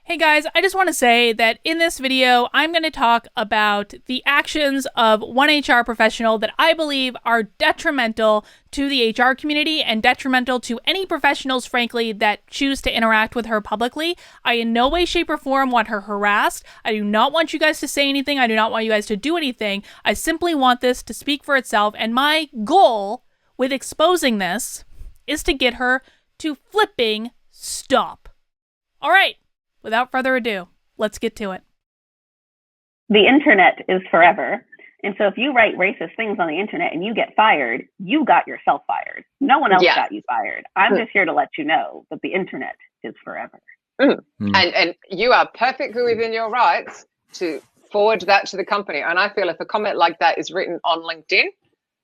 Hey guys, I just want to say that in this video, I'm going to talk about the actions of one HR professional that I believe are detrimental to the HR community and detrimental to any professionals, frankly, that choose to interact with her publicly. I in no way, shape, or form want her harassed. I do not want you guys to say anything. I do not want you guys to do anything. I simply want this to speak for itself. And my goal with exposing this is to get her to flipping stop. All right. Without further ado, let's get to it. The internet is forever. And so if you write racist things on the internet and you get fired, you got yourself fired. No one else got you fired. I'm just here to let you know that the internet is forever. And you are perfectly within your rights to forward that to the company. And I feel if a comment like that is written on LinkedIn,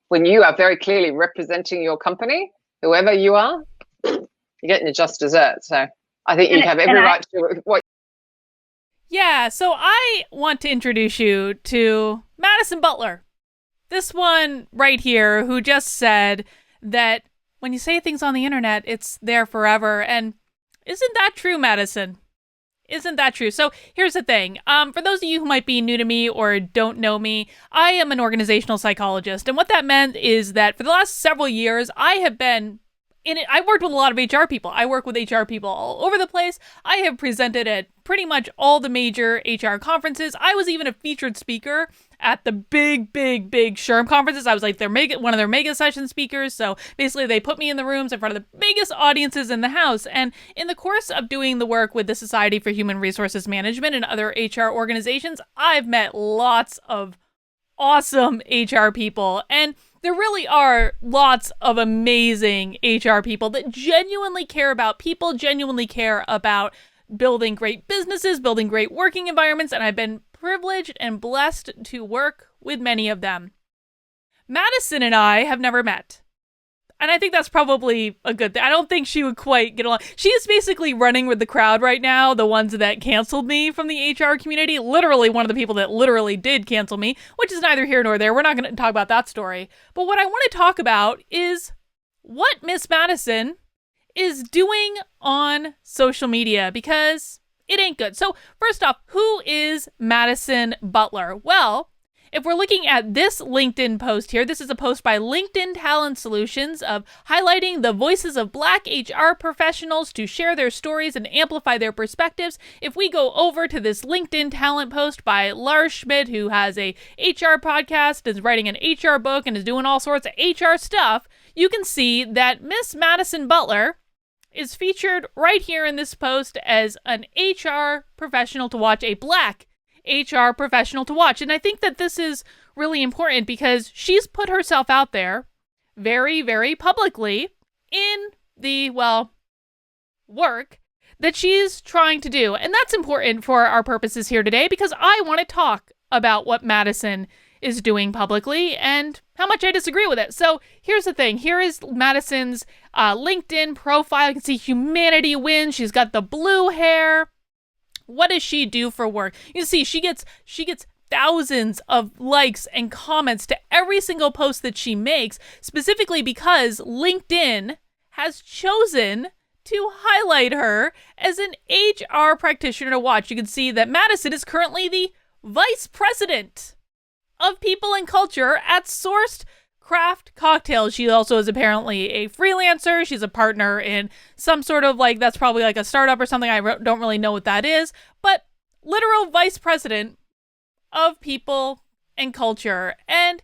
when you are very clearly representing your company, whoever you are, you're getting your just dessert. So I think you have every right to do what. Yeah, so I want to introduce you to Madison Butler. This one right here who just said that when you say things on the internet, it's there forever. And isn't that true, Madison? Isn't that true? So here's the thing. For those of you who might be new to me or don't know me, I am an organizational psychologist. And what that meant is that for the last several years, I have been I worked with a lot of HR people. I work with HR people all over the place. I have presented at pretty much all the major HR conferences. I was even a featured speaker at the big SHRM conferences. I was like one of their mega session speakers. So basically they put me in the rooms in front of the biggest audiences in the house. And in the course of doing the work with the Society for Human Resources Management and other HR organizations, I've met lots of awesome HR people. And there really are lots of amazing HR people that genuinely care about people, genuinely care about building great businesses, building great working environments, and I've been privileged and blessed to work with many of them. Madison and I have never met. And I think that's probably a good thing. I don't think she would quite get along. She is basically running with the crowd right now, the ones that canceled me from the HR community. Literally one of the people that literally did cancel me, which is neither here nor there. We're not going to talk about that story. But what I want to talk about is what Miss Madison is doing on social media, because it ain't good. So first off, who is Madison Butler? Well, if we're looking at this LinkedIn post here, this is a post by LinkedIn Talent Solutions of highlighting the voices of Black HR professionals to share their stories and amplify their perspectives. If we go over to this LinkedIn Talent post by Lars Schmidt, who has a HR podcast, is writing an HR book, and is doing all sorts of HR stuff, you can see that Miss Madison Butler is featured right here in this post as an HR professional to watch, a Black HR professional to watch. And I think that this is really important because she's put herself out there very, very publicly in the, work that she's trying to do. And that's important for our purposes here today because I want to talk about what Madison is doing publicly and how much I disagree with it. So here's the thing. Here is Madison's LinkedIn profile. You can see humanity wins. She's got the blue hair. What does she do for work? You see, she gets thousands of likes and comments to every single post that she makes, specifically because LinkedIn has chosen to highlight her as an HR practitioner to watch. You can see that Madison is currently the vice president of people and culture at Sourced Craft Cocktails. She also is apparently a freelancer. She's a partner in some sort of that's probably like a startup or something. I don't really know what that is, but literal vice president of people and culture. And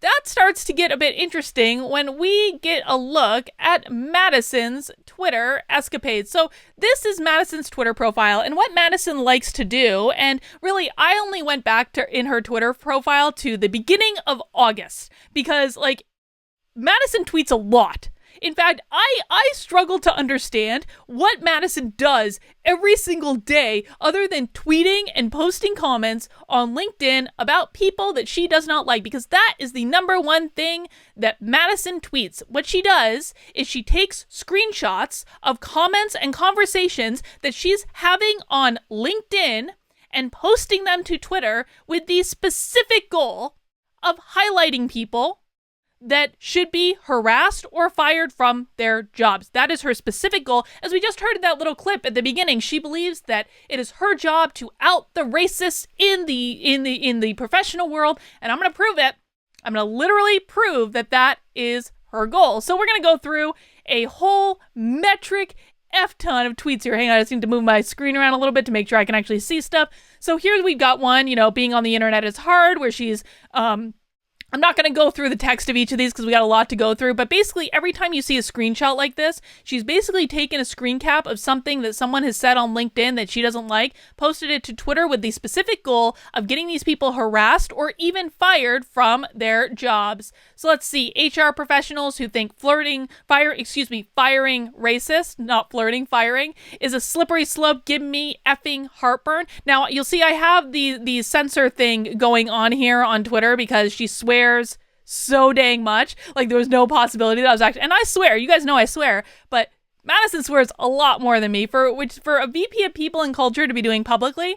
that starts to get a bit interesting when we get a look at Madison's Twitter escapades. So this is Madison's Twitter profile and what Madison likes to do. And really, I only went back to in her Twitter profile to the beginning of August because Madison tweets a lot. In fact, I struggle to understand what Madison does every single day other than tweeting and posting comments on LinkedIn about people that she does not like, because that is the number one thing that Madison tweets. What she does is she takes screenshots of comments and conversations that she's having on LinkedIn and posting them to Twitter with the specific goal of highlighting people that should be harassed or fired from their jobs. That is her specific goal. As we just heard in that little clip at the beginning, she believes that it is her job to out the racists in the professional world, and I'm going to prove it. I'm going to literally prove that that is her goal. So we're going to go through a whole metric F-ton of tweets here. Hang on, I just need to move my screen around a little bit to make sure I can actually see stuff. So here we've got one, being on the internet is hard, where she's, I'm not going to go through the text of each of these because we got a lot to go through, but basically every time you see a screenshot like this, she's basically taken a screen cap of something that someone has said on LinkedIn that she doesn't like, posted it to Twitter with the specific goal of getting these people harassed or even fired from their jobs. So let's see, HR professionals who think firing racist, not flirting, firing, is a slippery slope, give me effing heartburn. Now, you'll see I have the censor thing going on here on Twitter because she swears so dang much. Like, there was no possibility that I was actually, and I swear, you guys know I swear, but Madison swears a lot more than me, for a VP of People and Culture to be doing publicly.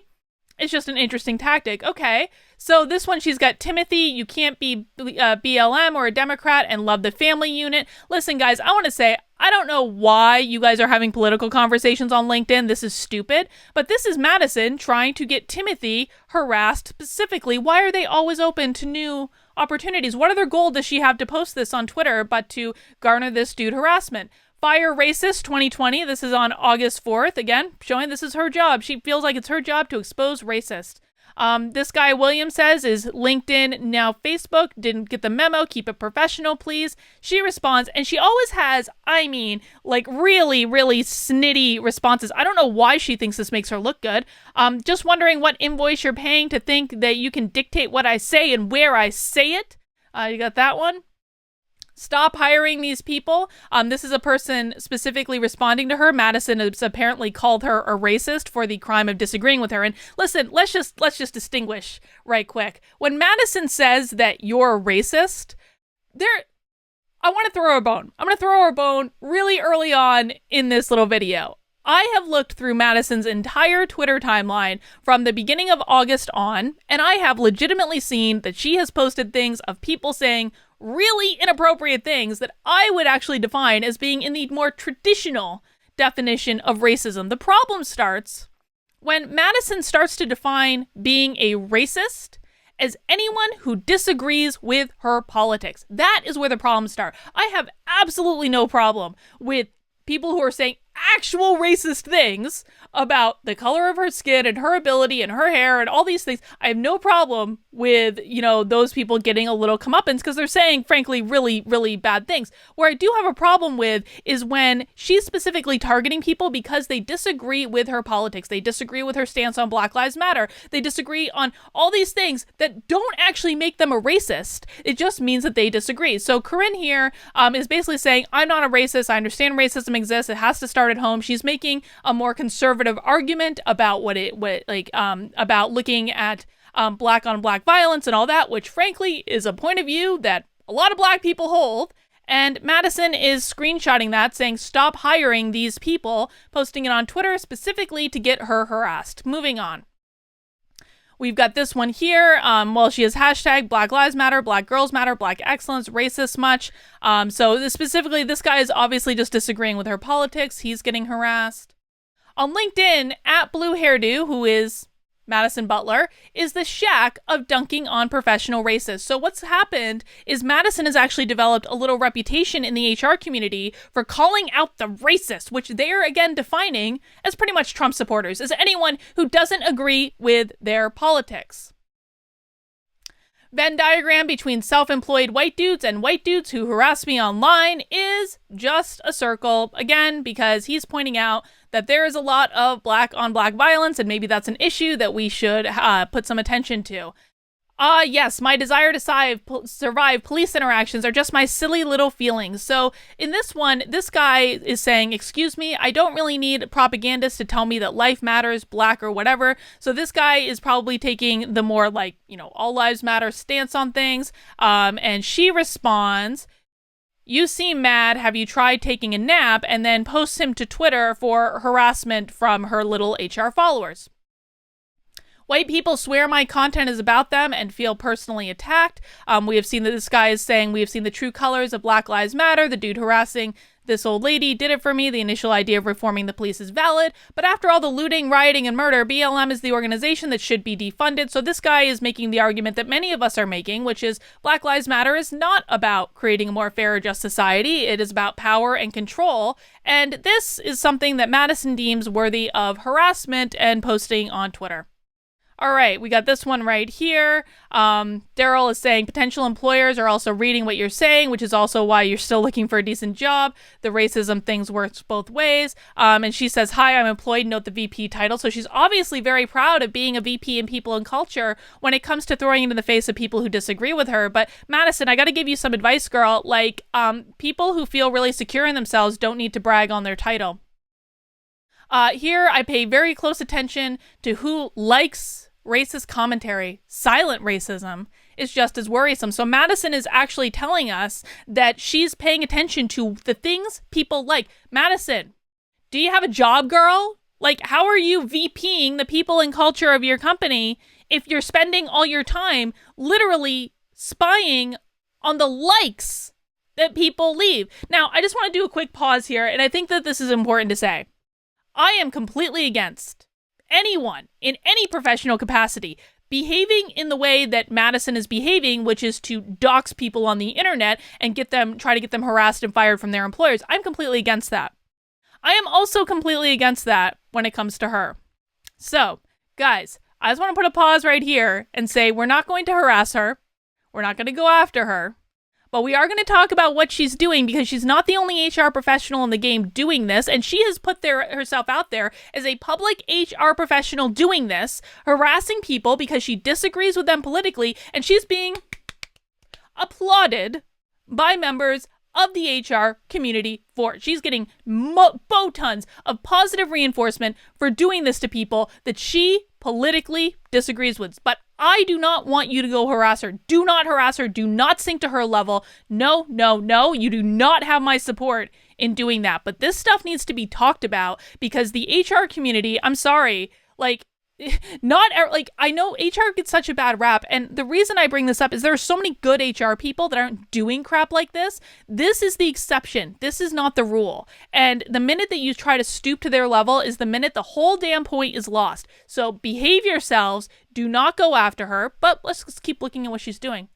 It's just an interesting tactic. Okay, so this one, she's got Timothy, you can't be BLM or a Democrat and love the family unit. Listen, guys, I want to say, I don't know why you guys are having political conversations on LinkedIn. This is stupid. But this is Madison trying to get Timothy harassed specifically. Why are they always open to new opportunities? What other goal does she have to post this on Twitter but to garner this dude harassment? Fire Racist 2020. This is on August 4th. Again, showing this is her job. She feels like it's her job to expose racist. This guy, William, says, is LinkedIn now Facebook? Didn't get the memo. Keep it professional, please. She responds, and she always has, really, really snitty responses. I don't know why she thinks this makes her look good. Just wondering what invoice you're paying to think that you can dictate what I say and where I say it. You got that one? Stop hiring these people. This is a person specifically responding to her. Madison has apparently called her a racist for the crime of disagreeing with her. And listen, let's just distinguish right quick. When Madison says that you're a racist, I want to throw her a bone. I'm going to throw her a bone really early on in this little video. I have looked through Madison's entire Twitter timeline from the beginning of August on, and I have legitimately seen that she has posted things of people saying really inappropriate things that I would actually define as being in the more traditional definition of racism. The problem starts when Madison starts to define being a racist as anyone who disagrees with her politics. That is where the problems start. I have absolutely no problem with people who are saying actual racist things about the color of her skin and her ability and her hair and all these things. I have no problem with, those people getting a little comeuppance because they're saying, frankly, really, really bad things. Where I do have a problem with is when she's specifically targeting people because they disagree with her politics. They disagree with her stance on Black Lives Matter. They disagree on all these things that don't actually make them a racist. It just means that they disagree. So Corinne here is basically saying, I'm not a racist. I understand racism exists. It has to start at home. She's making a more conservative argument about about looking at black on black violence and all that, which frankly is a point of view that a lot of black people hold. And Madison is screenshotting that, saying, stop hiring these people, posting it on Twitter specifically to get her harassed. Moving on. We've got this one here. She has hashtag Black Lives Matter, Black Girls Matter, Black Excellence, racist much. Specifically, this guy is obviously just disagreeing with her politics. He's getting harassed. On LinkedIn, at Blue Hairdo, who is Madison Butler, is the shack of dunking on professional racists. So what's happened is Madison has actually developed a little reputation in the HR community for calling out the racists, which they're again defining as pretty much Trump supporters, as anyone who doesn't agree with their politics. Venn diagram between self-employed white dudes and white dudes who harass me online is just a circle, again, because he's pointing out that there is a lot of black on black violence, and maybe that's an issue that we should put some attention to. Yes, my desire to survive police interactions are just my silly little feelings. So in this one, this guy is saying, excuse me, I don't really need propagandists to tell me that life matters, black or whatever. So this guy is probably taking the more all lives matter stance on things. And she responds, you seem mad, have you tried taking a nap? And then posts him to Twitter for harassment from her little HR followers. White people swear my content is about them and feel personally attacked. We have seen that this guy is saying, we have seen the true colors of Black Lives Matter. The dude harassing this old lady did it for me. The initial idea of reforming the police is valid. But after all the looting, rioting, and murder, BLM is the organization that should be defunded. So this guy is making the argument that many of us are making, which is Black Lives Matter is not about creating a more fair or just society. It is about power and control. And this is something that Madison deems worthy of harassment and posting on Twitter. All right, we got this one right here. Daryl is saying potential employers are also reading what you're saying, which is also why you're still looking for a decent job. The racism things works both ways. And she says, hi, I'm employed, note the VP title. So she's obviously very proud of being a VP in people and culture when it comes to throwing it in the face of people who disagree with her. But Madison, I got to give you some advice, girl. Like, people who feel really secure in themselves don't need to brag on their title. Here, I pay very close attention to who likes racist commentary. Silent racism is just as worrisome. So Madison is actually telling us that she's paying attention to the things people like. Madison, do you have a job, girl? Like, how are you VPing the people and culture of your company if you're spending all your time literally spying on the likes that people leave? Now, I just want to do a quick pause here, and I think that this is important to say. I am completely against anyone in any professional capacity behaving in the way that Madison is behaving, which is to dox people on the internet and try to get them harassed and fired from their employers. I'm completely against that. I am also completely against that when it comes to her. So, guys, I just want to put a pause right here and say we're not going to harass her. We're not going to go after her. But we are going to talk about what she's doing because she's not the only HR professional in the game doing this. And she has put herself out there as a public HR professional doing this, harassing people because she disagrees with them politically. And she's being applauded by members of the HR community for it. She's getting tons of positive reinforcement for doing this to people that she politically disagrees with. But I do not want you to go harass her. Do not harass her. Do not sink to her level. No, no, no. You do not have my support in doing that. But this stuff needs to be talked about because the HR community, I'm sorry, I know HR gets such a bad rap, and the reason I bring this up is there are so many good HR people that aren't doing crap like this. This is the exception. This is not the rule. And the minute that you try to stoop to their level is the minute the whole damn point is lost. So behave yourselves. Do not go after her, but let's just keep looking at what she's doing.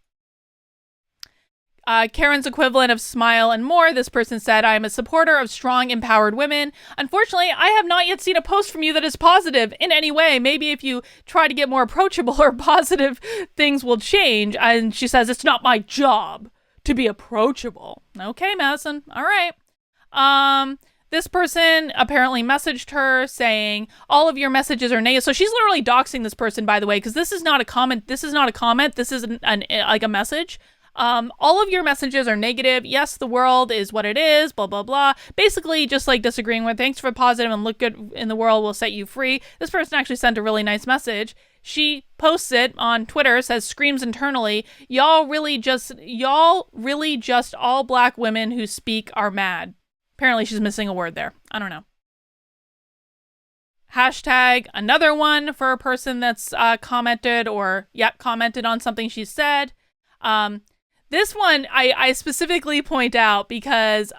Karen's equivalent of smile and more. This person said, I am a supporter of strong, empowered women. Unfortunately, I have not yet seen a post from you that is positive in any way. Maybe if you try to get more approachable or positive, things will change. And she says, it's not my job to be approachable. Okay, Madison. All right. This person apparently messaged her saying, all of your messages are negative. So she's literally doxing this person, by the way, because this is not a comment. This is not a comment. This is like a message. All of your messages are negative. Yes, the world is what it is, blah, blah, blah. Basically, just like disagreeing with, thanks for positive and look good in the world will set you free. This person actually sent a really nice message. She posts it on Twitter, says, screams internally, y'all really just all black women who speak are mad. Apparently she's missing a word there. I don't know. Hashtag another one for a person that's commented on something she said. This one I specifically point out because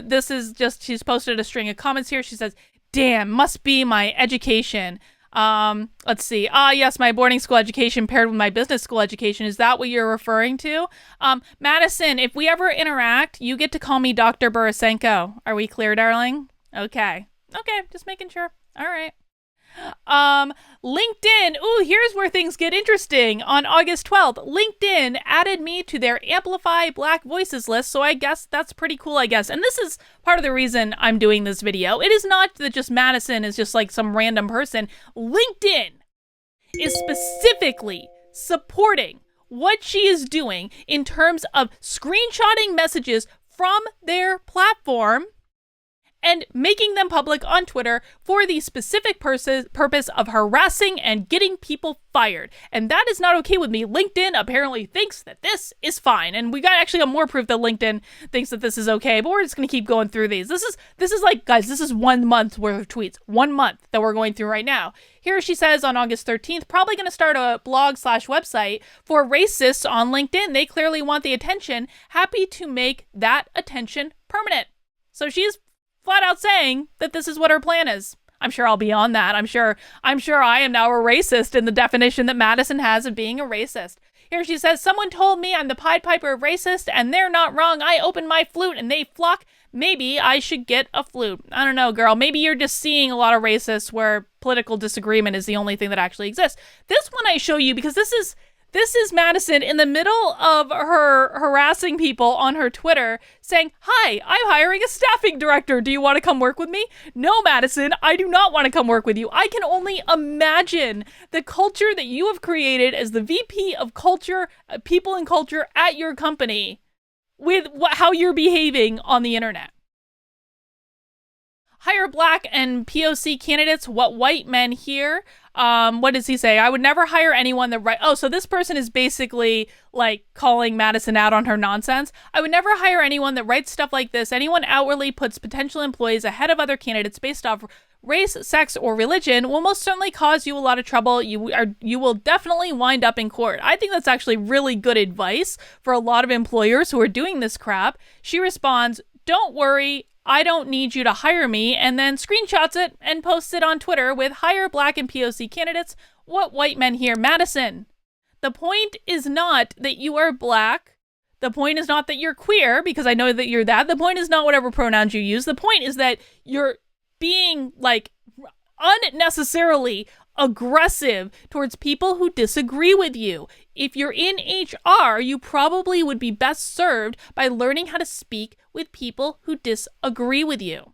this is just, she's posted a string of comments here. She says, damn, must be my education. Let's see. Yes, my boarding school education paired with my business school education. Is that what you're referring to? Madison, if we ever interact, you get to call me Dr. Borisenko. Are we clear, darling? Okay. Okay, just making sure. All right. LinkedIn. Ooh, here's where things get interesting. On August 12th, LinkedIn added me to their Amplify Black Voices list, so I guess that's pretty cool, I guess. And this is part of the reason I'm doing this video. It is not that just Madison is just like some random person. LinkedIn is specifically supporting what she is doing in terms of screenshotting messages from their platform and making them public on Twitter for the specific purpose of harassing and getting people fired. And that is not okay with me. LinkedIn apparently thinks that this is fine. And we got more proof that LinkedIn thinks that this is okay, but we're just going to keep going through these. This is like, guys, this is 1 month worth of tweets. 1 month that we're going through right now. Here she says on August 13th, probably going to start a blog/website for racists on LinkedIn. They clearly want the attention. Happy to make that attention permanent. So she's flat out saying that this is what her plan is. I'm sure I'll be on that. I'm sure I am now a racist in the definition that Madison has of being a racist. Here she says, someone told me I'm the Pied Piper of racist, and they're not wrong. I open my flute and they flock. Maybe I should get a flute. I don't know, girl. Maybe you're just seeing a lot of racists where political disagreement is the only thing that actually exists. This one I show you because this is Madison in the middle of her harassing people on her Twitter saying, hi, I'm hiring a staffing director. Do you want to come work with me? No, Madison, I do not want to come work with you. I can only imagine the culture that you have created as the VP of culture, people and culture at your company with how you're behaving on the internet. Hire Black and POC candidates, what white men hear. What does he say? I would never hire anyone that so this person is basically like calling Madison out on her nonsense. I would never hire anyone that writes stuff like this. Anyone outwardly puts potential employees ahead of other candidates based off race, sex, or religion will most certainly cause you a lot of trouble. You will definitely wind up in court. I think that's actually really good advice for a lot of employers who are doing this crap. She responds, don't worry, I don't need you to hire me, and then screenshots it and posts it on Twitter with hire Black and POC candidates, what white men hear. Madison, the point is not that you are Black. The point is not that you're queer, because I know that you're that. The point is not whatever pronouns you use. The point is that you're being like unnecessarily aggressive towards people who disagree with you. If you're in HR, you probably would be best served by learning how to speak with people who disagree with you.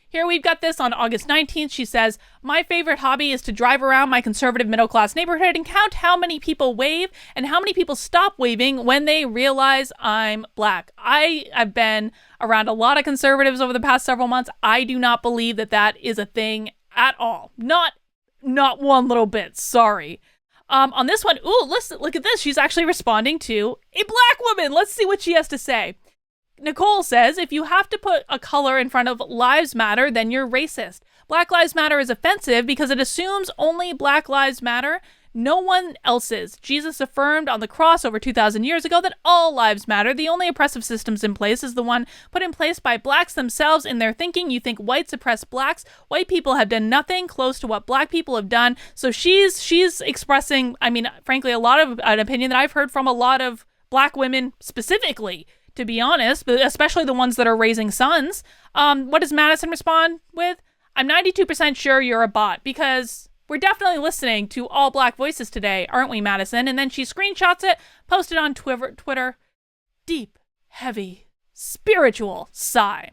Here we've got this on August 19th. She says, my favorite hobby is to drive around my conservative middle-class neighborhood and count how many people wave and how many people stop waving when they realize I'm Black. I've been around a lot of conservatives over the past several months. I do not believe that that is a thing at all. Not one little bit. Sorry. On this one, listen, look at this. She's actually responding to a Black woman. Let's see what she has to say. Nicole says, if you have to put a color in front of Lives Matter, then you're racist. Black Lives Matter is offensive because it assumes only Black lives matter, no one else's. Jesus affirmed on the cross over 2,000 years ago that all lives matter. The only oppressive systems in place is the one put in place by Blacks themselves in their thinking. You think whites oppress Blacks. White people have done nothing close to what Black people have done. So she's expressing, I mean, frankly, a lot of an opinion that I've heard from a lot of Black women specifically, to be honest, but especially the ones that are raising sons. What does Madison respond with? I'm 92% sure you're a bot, because we're definitely listening to all Black voices today, aren't we, Madison? And then she screenshots it, posted on Twitter. Deep, heavy, spiritual sigh.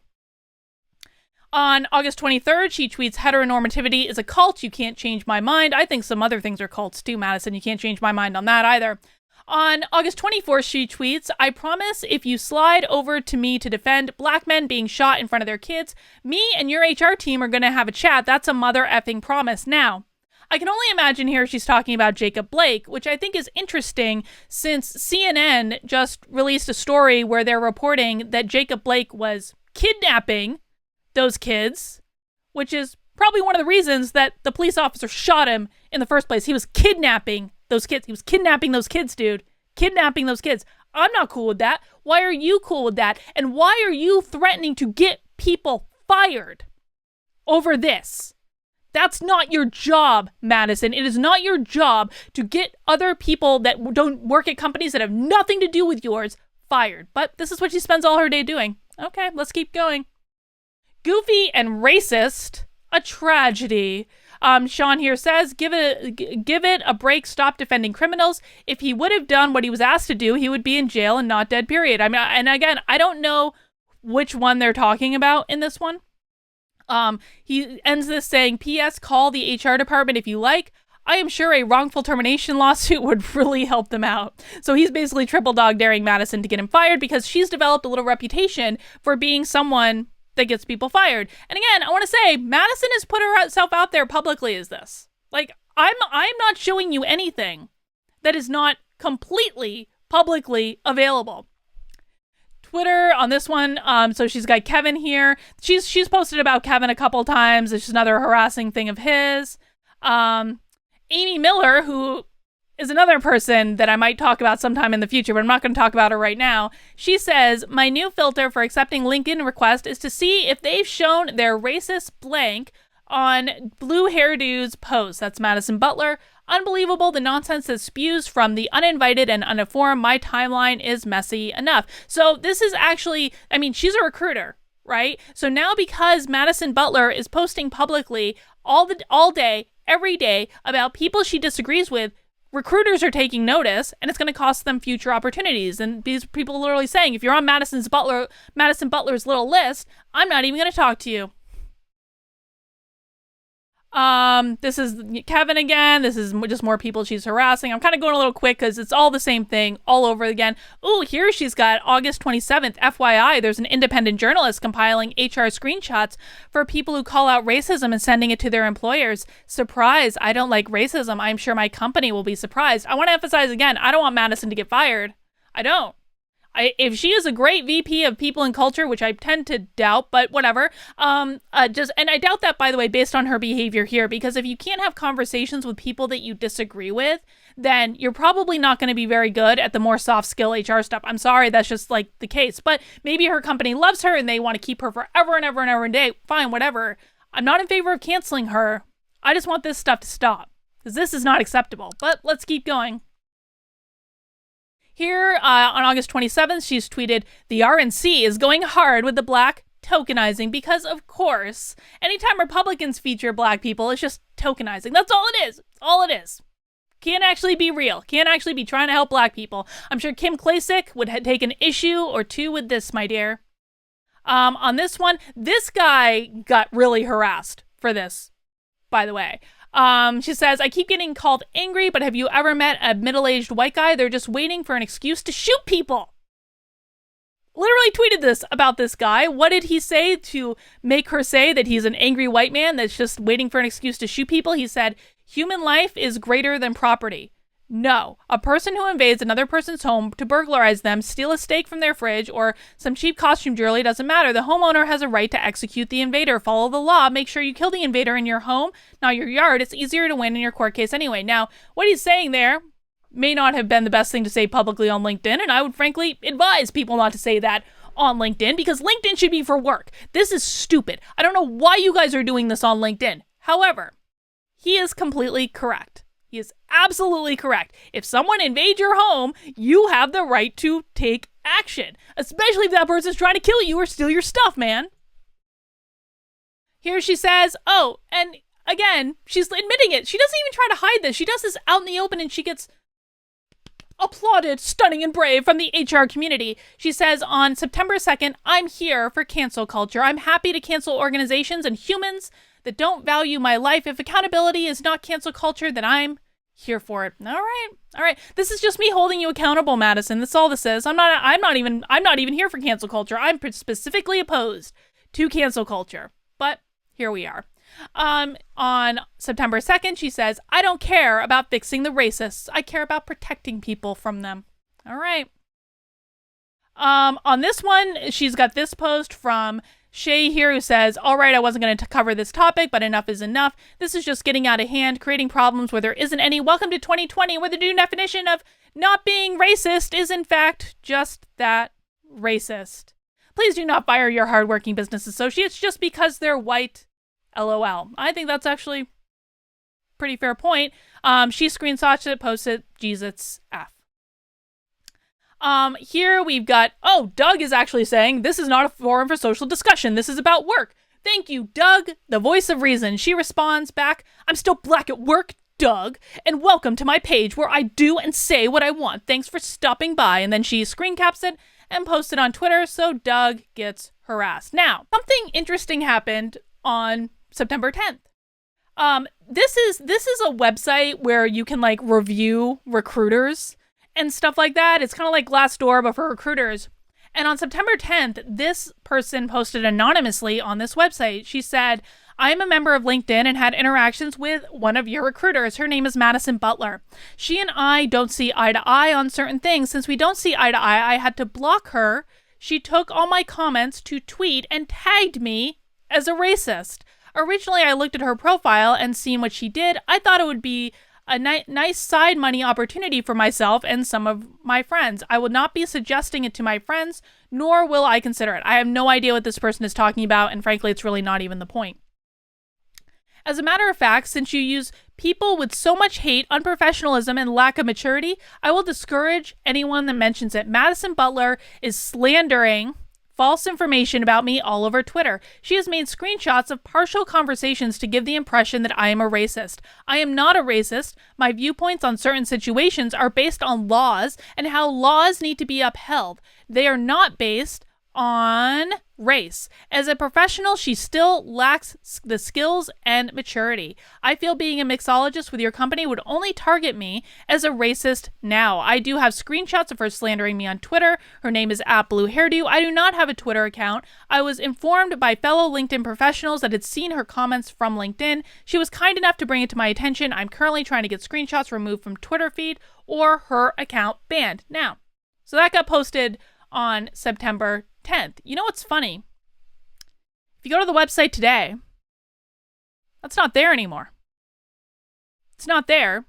On August 23rd, she tweets, heteronormativity is a cult. You can't change my mind. I think some other things are cults too, Madison. You can't change my mind on that either. On August 24th, she tweets, I promise if you slide over to me to defend Black men being shot in front of their kids, me and your HR team are going to have a chat. That's a mother effing promise. Now, I can only imagine here she's talking about Jacob Blake, which I think is interesting since CNN just released a story where they're reporting that Jacob Blake was kidnapping those kids, which is probably one of the reasons that the police officer shot him in the first place. He was kidnapping those kids. He was kidnapping those kids, dude. Kidnapping those kids. I'm not cool with that. Why are you cool with that? And why are you threatening to get people fired over this? That's not your job, Madison. It is not your job to get other people that don't work at companies that have nothing to do with yours fired. But this is what she spends all her day doing. Okay, let's keep going. Goofy and racist, a tragedy. Sean here says, give it a break. Stop defending criminals. If he would have done what he was asked to do, he would be in jail and not dead, period. I mean, and again, I don't know which one they're talking about in this one. He ends this saying, P.S. call the HR department if you like. I am sure a wrongful termination lawsuit would really help them out. So he's basically triple dog daring Madison to get him fired because she's developed a little reputation for being someone that gets people fired. And again, I want to say Madison has put herself out there publicly as this. Like, I'm not showing you anything that is not completely publicly available. Twitter on this one, so she's got Kevin here. She's posted about Kevin a couple times. It's just another harassing thing of his. Amy Miller, who is another person that I might talk about sometime in the future, but I'm not going to talk about her right now. She says, my new filter for accepting LinkedIn requests is to see if they've shown their racist blank on blue hairdo's post. That's Madison Butler. Unbelievable, the nonsense that spews from the uninvited and uninformed. My timeline is messy enough. So this is actually, I mean, she's a recruiter, right? So now because Madison Butler is posting publicly all day, every day about people she disagrees with, recruiters are taking notice, and it's going to cost them future opportunities. And these people are literally saying, if you're on Madison Butler's little list, I'm not even going to talk to you. This is Kevin again. This is just more people she's harassing. I'm kind of going a little quick because it's all the same thing all over again. Ooh, here she's got August 27th. FYI, there's an independent journalist compiling HR screenshots for people who call out racism and sending it to their employers. Surprise, I don't like racism. I'm sure my company will be surprised. I want to emphasize again, I don't want Madison to get fired. I don't. If she is a great VP of people and culture, which I tend to doubt, but whatever, and I doubt that, by the way, based on her behavior here, because if you can't have conversations with people that you disagree with, then you're probably not going to be very good at the more soft skill HR stuff. I'm sorry, that's just like the case, but maybe her company loves her and they want to keep her forever and ever and ever and day. Fine, whatever. I'm not in favor of canceling her. I just want this stuff to stop, because this is not acceptable, but let's keep going. Here, on August 27th, she's tweeted, the RNC is going hard with the black tokenizing because, of course, anytime Republicans feature black people, it's just tokenizing. That's all it is. All it is. Can't actually be real. Can't actually be trying to help black people. I'm sure Kim Klacik would take an issue or two with this, my dear. On this one, this guy got really harassed for this, by the way. She says, I keep getting called angry, but have you ever met a middle-aged white guy? They're just waiting for an excuse to shoot people. Literally tweeted this about this guy. What did he say to make her say that he's an angry white man that's just waiting for an excuse to shoot people? He said, human life is greater than property. No, a person who invades another person's home to burglarize them, steal a steak from their fridge, or some cheap costume jewelry doesn't matter. The homeowner has a right to execute the invader. Follow the law. Make sure you kill the invader in your home, not your yard. It's easier to win in your court case anyway. Now, what he's saying there may not have been the best thing to say publicly on LinkedIn, and I would frankly advise people not to say that on LinkedIn, because LinkedIn should be for work. This is stupid. I don't know why you guys are doing this on LinkedIn. However, he is completely correct. He is absolutely correct. If someone invades your home, you have the right to take action, especially if that person's trying to kill you or steal your stuff, man. Here she says, oh, and again, she's admitting it. She doesn't even try to hide this. She does this out in the open and she gets applauded, stunning and brave from the HR community. She says on September 2nd, I'm here for cancel culture. I'm happy to cancel organizations and humans that don't value my life. If accountability is not cancel culture, then I'm here for it. All right. This is just me holding you accountable, Madison. That's all this is. I'm not even here for cancel culture. I'm specifically opposed to cancel culture. But here we are. On September 2nd, she says, I don't care about fixing the racists. I care about protecting people from them. All right. On this one, she's got this post from Shay here who says, all right, I wasn't going to cover this topic, but enough is enough. This is just getting out of hand, creating problems where there isn't any. Welcome to 2020, where the new definition of not being racist is, in fact, just that, racist. Please do not fire your hardworking business associates just because they're white. LOL. I think that's actually pretty fair point. She screenshotted it, posted, Jesus F. Here we've got, Doug is actually saying, this is not a forum for social discussion. This is about work. Thank you, Doug, the voice of reason. She responds back, I'm still black at work, Doug, and welcome to my page where I do and say what I want. Thanks for stopping by. And then she screen caps it and posted on Twitter, so Doug gets harassed. Now, something interesting happened on September 10th. This is a website where you can review recruiters and stuff like that. It's kind of like Glassdoor, but for recruiters. And on September 10th, this person posted anonymously on this website. She said, I am a member of LinkedIn and had interactions with one of your recruiters. Her name is Madison Butler. She and I don't see eye to eye on certain things. Since we don't see eye to eye, I had to block her. She took all my comments to tweet and tagged me as a racist. Originally, I looked at her profile and seen what she did. I thought it would be a nice side money opportunity for myself and some of my friends. I will not be suggesting it to my friends, nor will I consider it. I have no idea what this person is talking about, and frankly, it's really not even the point. As a matter of fact, since you use people with so much hate, unprofessionalism, and lack of maturity, I will discourage anyone that mentions it. Madison Butler is slandering false information about me all over Twitter. She has made screenshots of partial conversations to give the impression that I am a racist. I am not a racist. My viewpoints on certain situations are based on laws and how laws need to be upheld. They are not based on race. As a professional, she still lacks the skills and maturity. I feel being a mixologist with your company would only target me as a racist now. I do have screenshots of her slandering me on Twitter. Her name is @BlueHairdo. I do not have a Twitter account. I was informed by fellow LinkedIn professionals that had seen her comments from LinkedIn. She was kind enough to bring it to my attention. I'm currently trying to get screenshots removed from Twitter feed or her account banned. Now, so that got posted on September 10th. You know what's funny? If you go to the website today, that's not there anymore. It's not there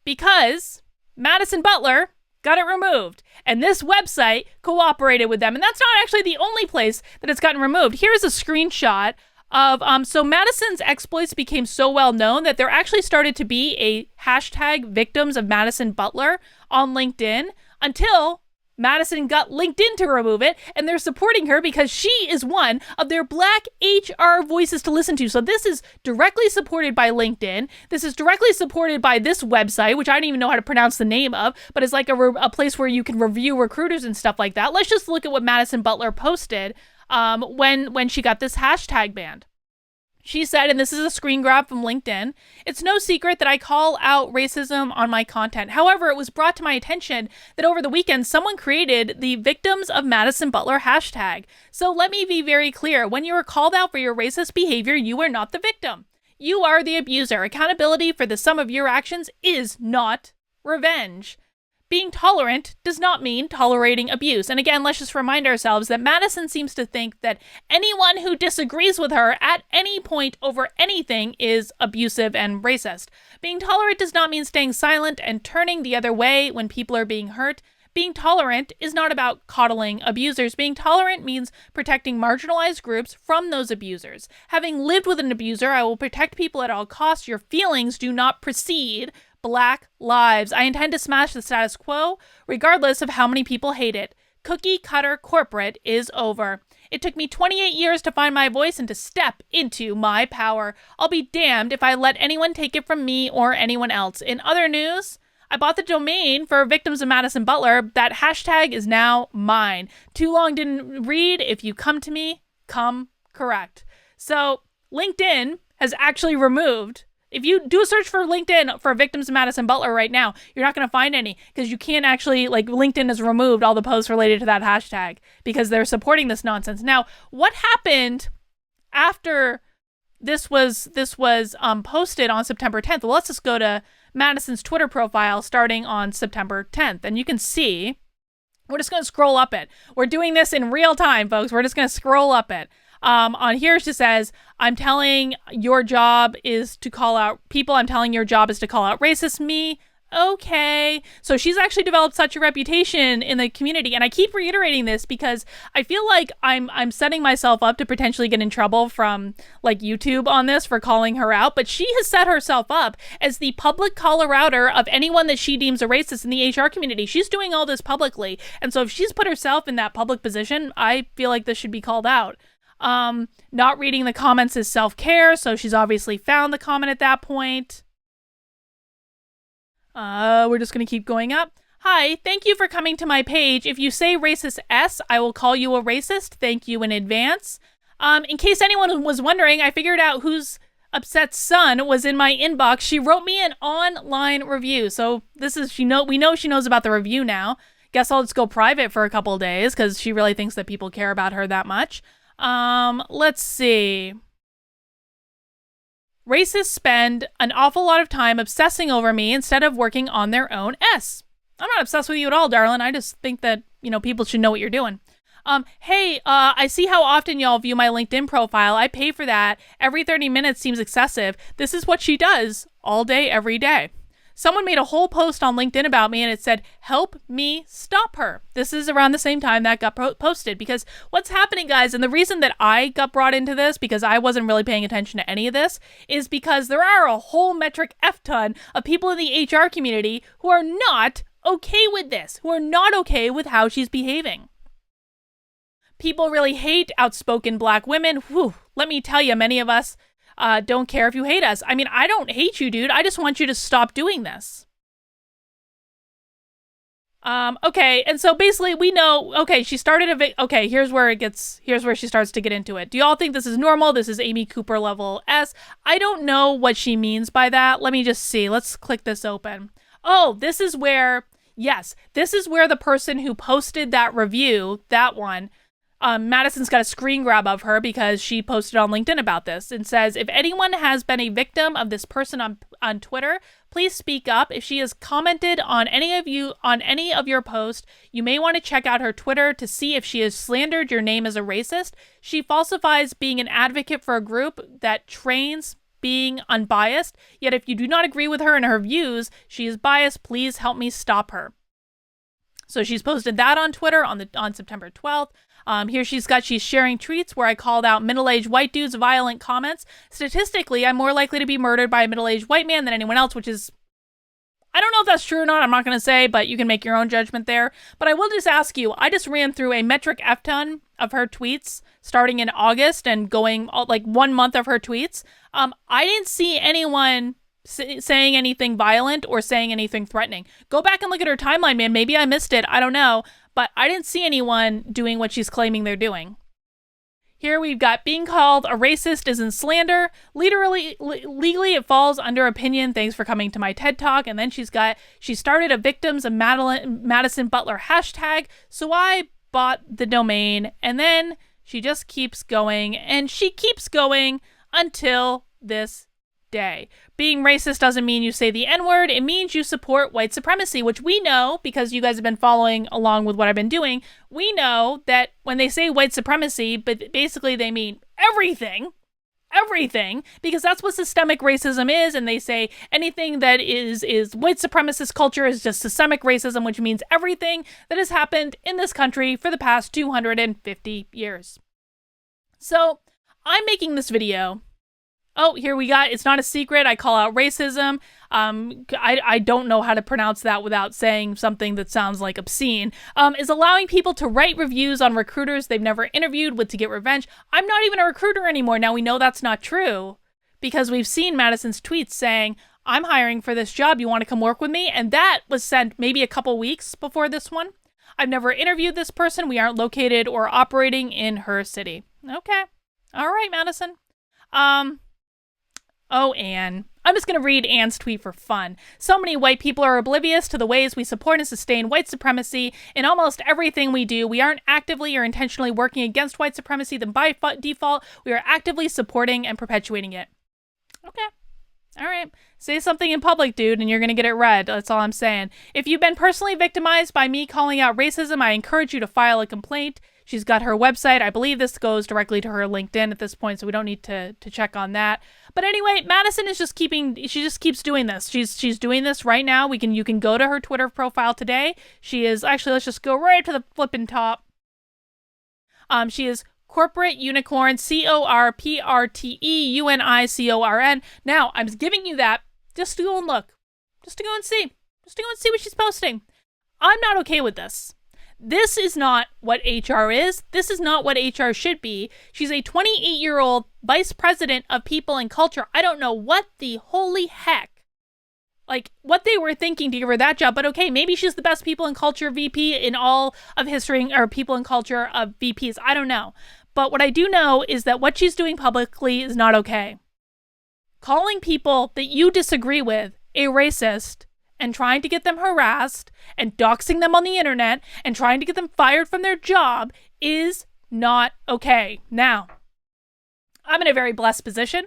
because Madison Butler got it removed. And this website cooperated with them. And that's not actually the only place that it's gotten removed. Here's a screenshot of, so Madison's exploits became so well known that there actually started to be a hashtag victims of Madison Butler on LinkedIn until Madison got LinkedIn to remove it, and they're supporting her because she is one of their Black HR voices to listen to. So this is directly supported by LinkedIn. This is directly supported by this website, which I don't even know how to pronounce the name of, but it's like a place where you can review recruiters and stuff like that. Let's just look at what Madison Butler posted when she got this hashtag banned. She said, and this is a screen grab from LinkedIn, it's no secret that I call out racism on my content. However, it was brought to my attention that over the weekend, someone created the Victims of Madison Butler hashtag. So let me be very clear. When you are called out for your racist behavior, you are not the victim. You are the abuser. Accountability for the sum of your actions is not revenge. Being tolerant does not mean tolerating abuse. And again, let's just remind ourselves that Madison seems to think that anyone who disagrees with her at any point over anything is abusive and racist. Being tolerant does not mean staying silent and turning the other way when people are being hurt. Being tolerant is not about coddling abusers. Being tolerant means protecting marginalized groups from those abusers. Having lived with an abuser, I will protect people at all costs. Your feelings do not precede Black lives. I intend to smash the status quo, regardless of how many people hate it. Cookie cutter corporate is over. It took me 28 years to find my voice and to step into my power. I'll be damned if I let anyone take it from me or anyone else. In other news, I bought the domain for Victims of Madison Butler. That hashtag is now mine. Too long didn't read. If you come to me, come correct. So LinkedIn has actually removed. If you do a search for LinkedIn for Victims of Madison Butler right now, you're not going to find any because you can't actually, LinkedIn has removed all the posts related to that hashtag because they're supporting this nonsense. Now, what happened after this was posted on September 10th? Well, let's just go to Madison's Twitter profile starting on September 10th, and you can see, we're just going to scroll up it. We're doing this in real time, folks. We're just going to scroll up it. On here, she says, I'm telling your job is to call out people. I'm telling your job is to call out racist me. Okay. So she's actually developed such a reputation in the community. And I keep reiterating this because I feel like I'm setting myself up to potentially get in trouble from YouTube on this for calling her out. But she has set herself up as the public caller outer of anyone that she deems a racist in the HR community. She's doing all this publicly. And so if she's put herself in that public position, I feel like this should be called out. Not reading the comments is self-care. So she's obviously found the comment at that point. We're just going to keep going up. Hi, thank you for coming to my page. If you say racist S, I will call you a racist. Thank you in advance. In case anyone was wondering, I figured out whose upset son was in my inbox. She wrote me an online review. So this is, we know she knows about the review now. Guess I'll just go private for a couple of days because she really thinks that people care about her that much. Let's see. Racists spend an awful lot of time obsessing over me instead of working on their own S. I'm not obsessed with you at all, darling. I just think that, people should know what you're doing. Hey, I see how often y'all view my LinkedIn profile. I pay for that. Every 30 minutes seems excessive. This is what she does all day, every day. Someone made a whole post on LinkedIn about me and it said, help me stop her. This is around the same time that got posted because what's happening, guys, and the reason that I got brought into this because I wasn't really paying attention to any of this is because there are a whole metric F ton of people in the HR community who are not okay with this, who are not okay with how she's behaving. People really hate outspoken Black women. Whew, let me tell you, many of us don't care if you hate us. I mean, I don't hate you, dude. I just want you to stop doing this. Okay, and so basically we know, okay, she started okay, here's where she starts to get into it. Do y'all think this is normal? This is Amy Cooper level S. I don't know what she means by that. Let me just see. Let's click this open. Oh, this is where the person who posted that review, that one, Madison's got a screen grab of her because she posted on LinkedIn about this and says, if anyone has been a victim of this person on Twitter, please speak up. If she has commented on any of your posts, you may want to check out her Twitter to see if she has slandered your name as a racist. She falsifies being an advocate for a group that trains being unbiased. Yet if you do not agree with her and her views, she is biased. Please help me stop her. So she's posted that on Twitter on September 12th. Here she's sharing tweets where I called out middle-aged white dudes' violent comments. Statistically, I'm more likely to be murdered by a middle-aged white man than anyone else, which is, I don't know if that's true or not. I'm not going to say, but you can make your own judgment there. But I will just ask you, I just ran through a metric F-ton of her tweets starting in August and going like 1 month of her tweets. I didn't see anyone saying anything violent or saying anything threatening. Go back and look at her timeline, man. Maybe I missed it. I don't know. But I didn't see anyone doing what she's claiming they're doing. Here we've got being called a racist isn't slander. Legally it falls under opinion. Thanks for coming to my TED Talk. And then she started a victims of Madison Butler hashtag. So I bought the domain. And then she just keeps going. And she keeps going until this day. Being racist doesn't mean you say the N-word. It means you support white supremacy, which we know, because you guys have been following along with what I've been doing, we know that when they say white supremacy, but basically they mean everything, because that's what systemic racism is, and they say anything that is white supremacist culture is just systemic racism, which means everything that has happened in this country for the past 250 years. So, I'm making this video. Oh, here we got, it's not a secret, I call out racism. I don't know how to pronounce that without saying something that sounds like obscene. Is allowing people to write reviews on recruiters they've never interviewed with to get revenge. I'm not even a recruiter anymore. Now we know that's not true because we've seen Madison's tweets saying, I'm hiring for this job, you want to come work with me? And that was sent maybe a couple weeks before this one. I've never interviewed this person. We aren't located or operating in her city. Okay. All right, Madison. Oh, Anne. I'm just going to read Anne's tweet for fun. So many white people are oblivious to the ways we support and sustain white supremacy in almost everything we do. We aren't actively or intentionally working against white supremacy, then by default, we are actively supporting and perpetuating it. Okay. All right. Say something in public, dude, and you're going to get it read. That's all I'm saying. If you've been personally victimized by me calling out racism, I encourage you to file a complaint. She's got her website. I believe this goes directly to her LinkedIn at this point, so we don't need to check on that. But anyway, Madison is she just keeps doing this. She's doing this right now. You can go to her Twitter profile today. She is, actually, let's just go right to the flippin' top. She is Corporate Unicorn, CORPRTEUNICORN. Now, I'm giving you that just to go and look. Just to go and see what she's posting. I'm not okay with this. This is not what HR is. This is not what HR should be. She's a 28-year-old vice president of people and culture. I don't know what the holy heck, like what they were thinking to give her that job, but okay, maybe she's the best people and culture VP in all of history, or people and culture of VPs. I don't know. But what I do know is that what she's doing publicly is not okay. Calling people that you disagree with a racist and trying to get them harassed and doxing them on the internet and trying to get them fired from their job is not okay. Now, I'm in a very blessed position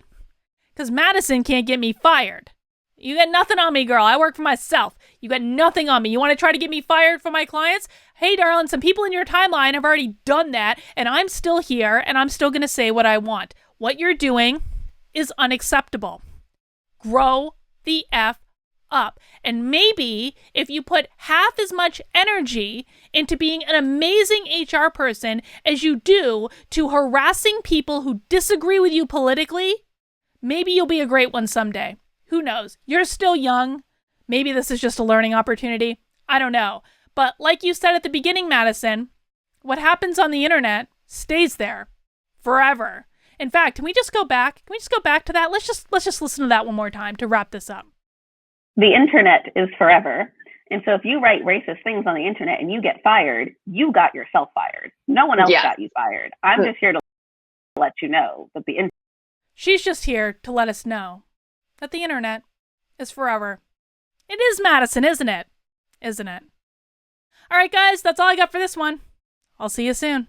because Madison can't get me fired. You got nothing on me, girl. I work for myself. You got nothing on me. You want to try to get me fired from my clients? Hey, darling, some people in your timeline have already done that, and I'm still here, and I'm still going to say what I want. What you're doing is unacceptable. Grow the F up. And maybe if you put half as much energy into being an amazing HR person as you do to harassing people who disagree with you politically, maybe you'll be a great one someday. Who knows? You're still young. Maybe this is just a learning opportunity. I don't know. But like you said at the beginning, Madison, what happens on the internet stays there forever. In fact, can we just go back? Can we just go back to that? Let's just listen to that one more time to wrap this up. The internet is forever. And so if you write racist things on the internet and you get fired, you got yourself fired. No one else got you fired. I'm just here to let you know that She's just here to let us know that the internet is forever. It is Madison, isn't it? Isn't it? All right, guys, that's all I got for this one. I'll see you soon.